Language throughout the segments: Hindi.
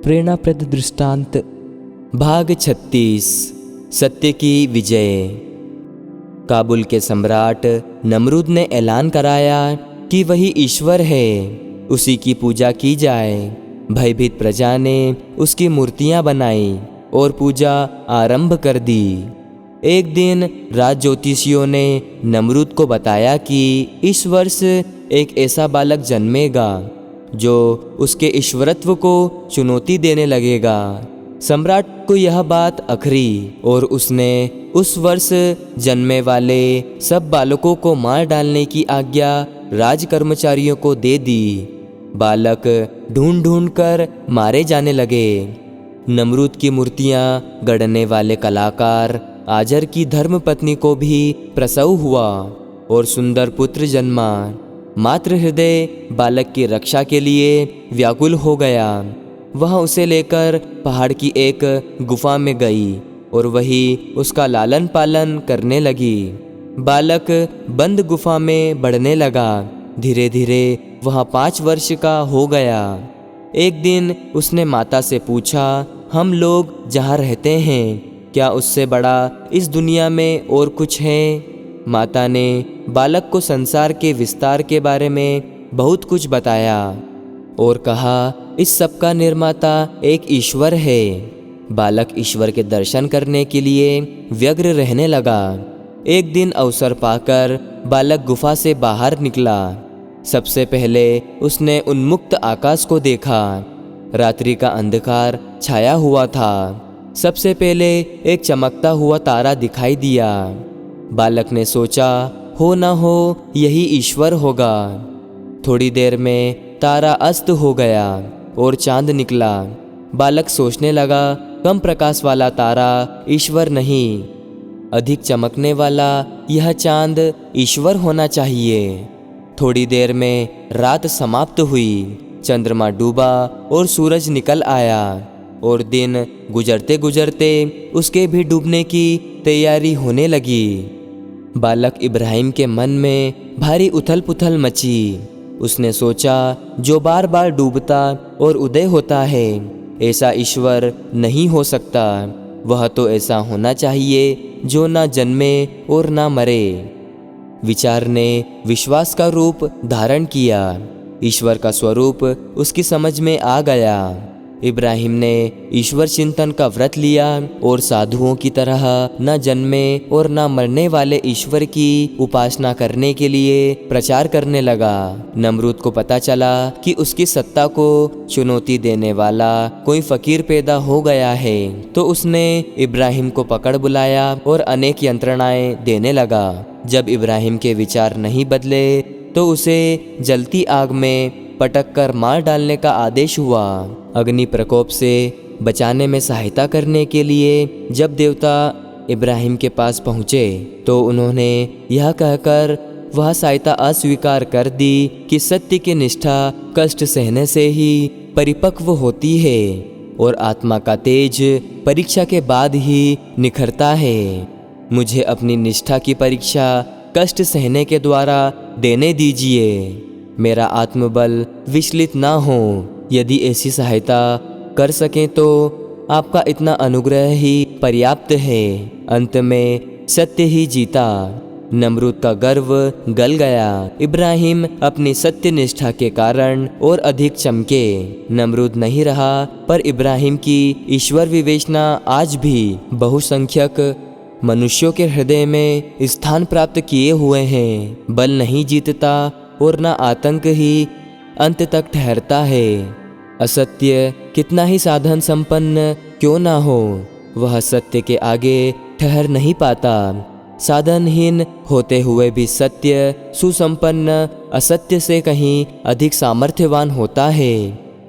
प्रेरणाप्रद दृष्टांत। भाग 36। सत्य की विजय। काबुल के सम्राट नमरूद ने ऐलान कराया कि वही ईश्वर है, उसी की पूजा की जाए। भयभीत प्रजा ने उसकी मूर्तियां बनाई और पूजा आरंभ कर दी। एक दिन राज ज्योतिषियों ने नमरूद को बताया कि इस वर्ष एक ऐसा बालक जन्मेगा जो उसके ईश्वरत्व को चुनौती देने लगेगा। सम्राट को यह बात अखरी और उसने उस वर्ष जन्मे वाले सब बालकों को मार डालने की आज्ञा राज कर्मचारियों को दे दी। बालक ढूंढ ढूंढ कर मारे जाने लगे। नमरूद की मूर्तियां गढ़ने वाले कलाकार आजर की धर्मपत्नी को भी प्रसव हुआ और सुंदर पुत्र जन्मा। मातृ हृदय बालक की रक्षा के लिए व्याकुल हो गया। वह उसे लेकर पहाड़ की एक गुफा में गई और वही उसका लालन पालन करने लगी। बालक बंद गुफा में बढ़ने लगा। धीरे धीरे वह 5 वर्ष का हो गया। एक दिन उसने माता से पूछा, हम लोग जहाँ रहते हैं क्या उससे बड़ा इस दुनिया में और कुछ है? माता ने बालक को संसार के विस्तार के बारे में बहुत कुछ बताया और कहा, इस सब का निर्माता एक ईश्वर है। बालक ईश्वर के दर्शन करने के लिए व्यग्र रहने लगा। एक दिन अवसर पाकर बालक गुफा से बाहर निकला। सबसे पहले उसने उन्मुक्त आकाश को देखा। रात्रि का अंधकार छाया हुआ था। सबसे पहले एक चमकता हुआ तारा दिखाई दिया। बालक ने सोचा, हो ना हो यही ईश्वर होगा। थोड़ी देर में तारा अस्त हो गया और चांद निकला। बालक सोचने लगा, कम प्रकाश वाला तारा ईश्वर नहीं, अधिक चमकने वाला यह चांद ईश्वर होना चाहिए। थोड़ी देर में रात समाप्त हुई। चंद्रमा डूबा और सूरज निकल आया और दिन गुजरते गुजरते उसके भी डूबने की तैयारी होने लगी। बालक इब्राहिम के मन में भारी उथल पुथल मची। उसने सोचा, जो बार बार डूबता और उदय होता है, ऐसा ईश्वर नहीं हो सकता। वह तो ऐसा होना चाहिए जो ना जन्मे और ना मरे। विचार ने विश्वास का रूप धारण किया। ईश्वर का स्वरूप उसकी समझ में आ गया। इब्राहिम ने ईश्वर चिंतन का व्रत लिया और साधुओं की तरह न जन्मे और न मरने वाले ईश्वर की उपासना करने के लिए प्रचार करने लगा। नमरूद को पता चला कि उसकी सत्ता को चुनौती देने वाला कोई फकीर पैदा हो गया है, तो उसने इब्राहिम को पकड़ बुलाया और अनेक यंत्रणाएं देने लगा। जब इब्राहिम के विचार नहीं बदले तो उसे जलती आग में पटक कर मार डालने का आदेश हुआ। अग्नि प्रकोप से बचाने में सहायता करने के लिए जब देवता इब्राहिम के पास पहुँचे तो उन्होंने यह कहकर वह सहायता अस्वीकार कर दी कि सत्य की निष्ठा कष्ट सहने से ही परिपक्व होती है और आत्मा का तेज परीक्षा के बाद ही निखरता है। मुझे अपनी निष्ठा की परीक्षा कष्ट सहने के द्वारा देने दीजिए। मेरा आत्मबल विचलित ना हो। यदि ऐसी सहायता कर सकें तो आपका इतना अनुग्रह ही पर्याप्त है। अंत में सत्य ही जीता। नमरूद का गर्व गल गया। इब्राहिम अपनी सत्य निष्ठा के कारण और अधिक चमके। नमरूद नहीं रहा, पर इब्राहिम की ईश्वर विवेचना आज भी बहुसंख्यक मनुष्यों के हृदय में स्थान प्राप्त किए हुए हैं। बल नहीं जीतता और न आतंक ही अंत तक ठहरता है। असत्य कितना ही साधन संपन्न क्यों ना हो, वह सत्य के आगे ठहर नहीं पाता। साधनहीन होते हुए भी सत्य सुसंपन्न असत्य से कहीं अधिक सामर्थ्यवान होता है।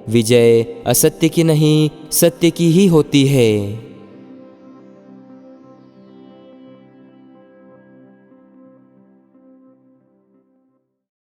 विजय असत्य की नहीं, सत्य की ही होती है।